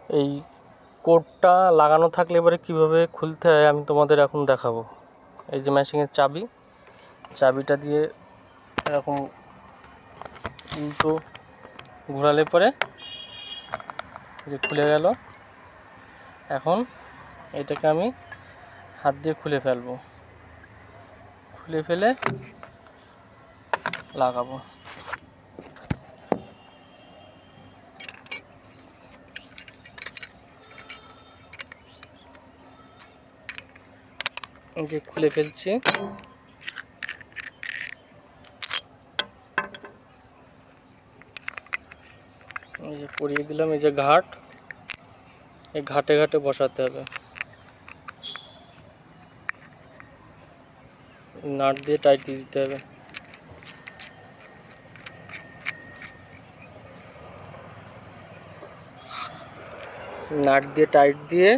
এই কোডটা লাগানো থাকলে এবারে কীভাবে খুলতে হয় আমি তোমাদের এখন দেখাবো। এই যে মেশিনের চাবিটা দিয়ে এরকম উল্টো ঘোরালে পরে যে খুলে গেল। এখন এটাকে আমি হাত দিয়ে খুলে ফেলবো, খুলে ফেলে লাগাবো। এই যে খুলে ফেলছি। এই যে পরিয়ে দিলাম। এই যে ঘাট, এই ঘাটে ঘাটে বসাতে হবে, নাট দিয়ে টাইট দিয়ে দিতে হবে। নাট দিয়ে টাইট দিয়ে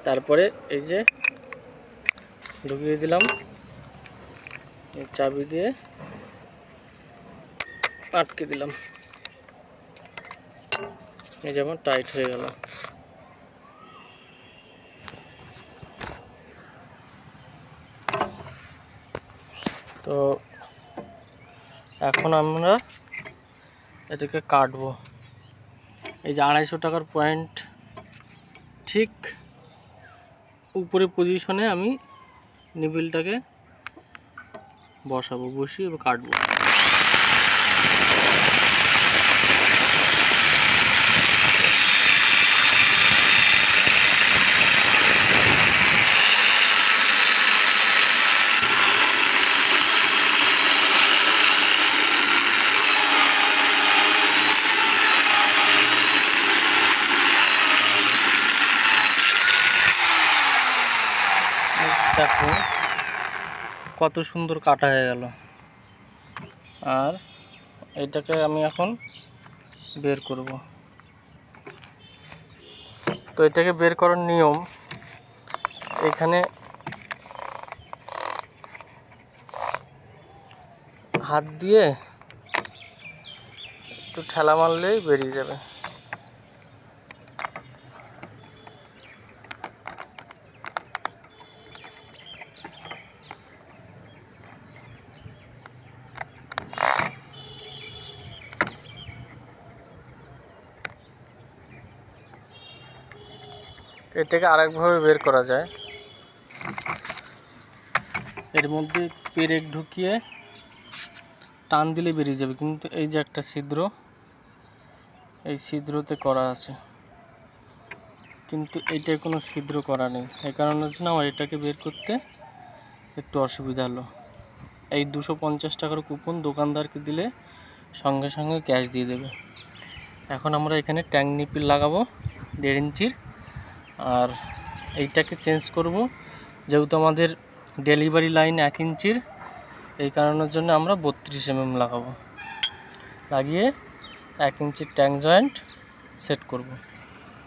তারপরে এই যে ঢুকিয়ে দিলাম, এই চাবি দিয়ে আটকে দিলাম। এই যেমন টাইট হয়ে গেল। তো এখন আমরা এটাকে কাটবো। এই যে 250 টাকার পয়েন্ট ঠিক উপরে পজিশনে আমি নিবিলটাকে বসাবো, বসিয়ে কাটবো। দেখো কত সুন্দর কাটা হয়ে গেল। আর এটাকে আমি এখন বের করব। তো এটাকে বের করার নিয়ম, এখানে হাত দিয়ে একটু ঠেলা মারলেই বেরিয়ে যাবে। এটাকে আরেকভাবে বের করা যায়। এর মধ্যে পেরেক ঢুকিয়ে টান দিলে বেরিয়ে যাবে, কিন্তু এই যে একটা ছিদ্র, এই ছিদ্রতে করা আছে, কিন্তু এইটায় কোনো ছিদ্র করা নেই। এই কারণের জন্য আমার এটাকে বের করতে একটু অসুবিধা হলো। এই 250 টাকার কুপন দোকানদারকে দিলে সঙ্গে সঙ্গে ক্যাশ দিয়ে দেবে। এখন আমরা এখানে ট্যাঙ্ক নিপিল লাগাবো 1.5 ইঞ্চির। আর এইটাকে চেঞ্জ করব, যেহেতু আমাদের ডেলিভারি লাইন 1 ইঞ্চির, এই কারণের জন্য আমরা 32 mm লাগাবো। লাগিয়ে 1 ইঞ্চির ট্যাঙ্ক জয়েন্ট সেট করব।